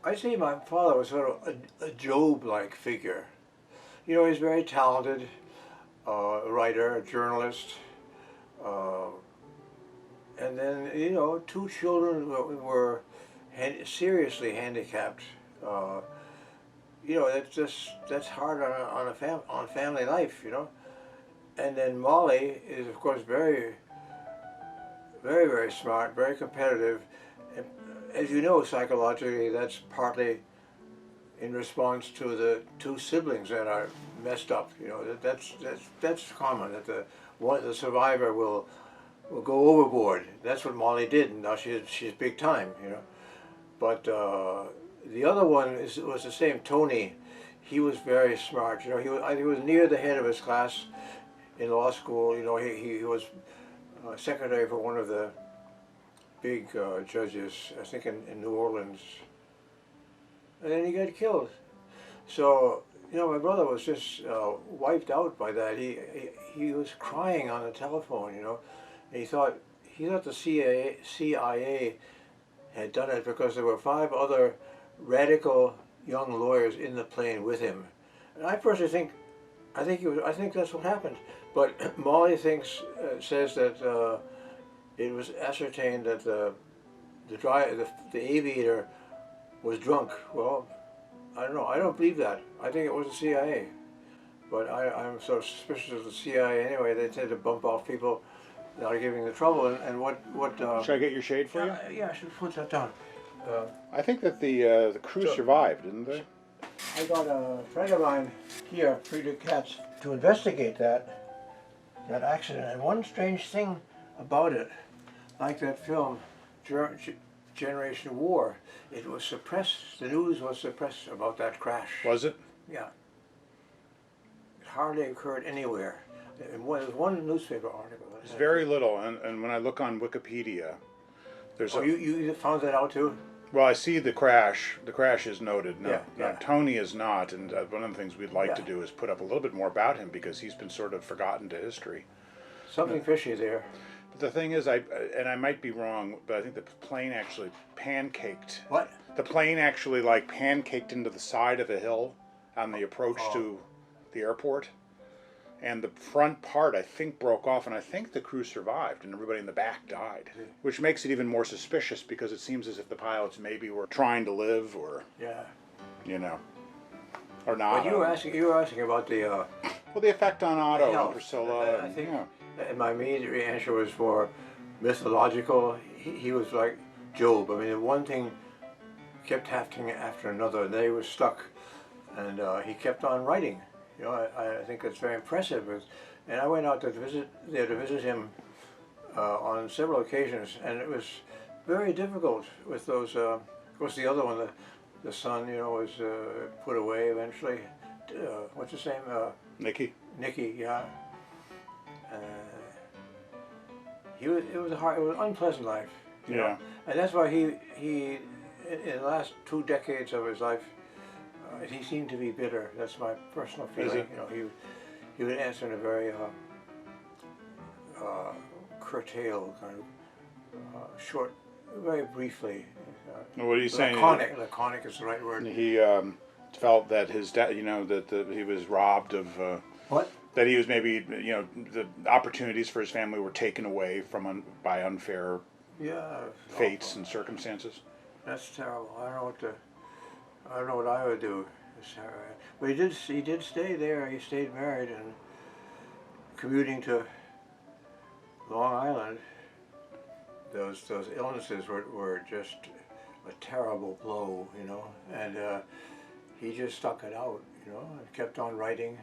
I say my father was sort of a Job-like figure. You know, he's very talented, writer, a journalist, uh, and then, you know, two children were seriously handicapped. Uh, you know, that's hard on family life, you know. And then Molly is, of course, very smart, very competitive. And as you know, psychologically, that's partly in response to the two siblings that are messed up. You know, that's common. That the survivor will go overboard. That's what Molly did, and now she's big time. You know, but the other one was the same. Tony, he was very smart. You know, he was near the head of his class in law school. You know, he was secretary for one of the big judges, I think in New Orleans, and then he got killed. So, you know, my brother was just wiped out by that. He was crying on the telephone, you know, and he thought the CIA had done it because there were 5 other radical young lawyers in the plane with him. And I personally think, I think that's what happened. But Molly says that it was ascertained that the aviator was drunk. Well, I don't know. I don't believe that. I think it was the CIA. But I'm so suspicious of the CIA anyway. They tend to bump off people that are giving the trouble. And what should I get your shade for you? Yeah, I should put that down. I think that the crew survived, didn't they? I got a friend of mine here, Friedrich, to investigate that accident. And one strange thing about it, like that film, Generation War, it was suppressed. The news was suppressed about that crash. Was it? Yeah. It hardly occurred anywhere. There was one newspaper article. It's very little, and when I look on Wikipedia, there's you found that out too? Well, I see the crash. The crash is noted. No, yeah. Tony is not, and one of the things we'd like to do is put up a little bit more about him because he's been sort of forgotten to history. Something fishy there. But the thing is, I might be wrong, but I think the plane actually pancaked. What? The plane actually like pancaked into the side of a hill on the approach to the airport. And the front part, I think, broke off, and I think the crew survived, and everybody in the back died. Which makes it even more suspicious because it seems as if the pilots maybe were trying to live, or you know, or not. But you were asking about the well, the effect on Otto and Priscilla. I think, and my immediate answer was for mythological. He was like Job. I mean, one thing kept happening after another. They were stuck, and he kept on writing. You know, I think it's very impressive. And I went out to visit him on several occasions, and it was very difficult with those. Of course, the other one, the son, you know, was put away eventually. What's his name? Nicky. Nicky, yeah. It was an unpleasant life. You know? And that's why he in the last 2 decades of his life, he seemed to be bitter. That's my personal feeling. You know, he would answer in a very curtailed kind of short, very briefly. What are you saying? Laconic is the right word. He felt that his dad, you know, that he was robbed of. What? That he was maybe, you know, the opportunities for his family were taken away from by unfair fates and circumstances. That's terrible. I don't know what I would do. But he did stay there. He stayed married and commuting to Long Island. Those illnesses were just a terrible blow, you know. And he just stuck it out, you know, and kept on writing.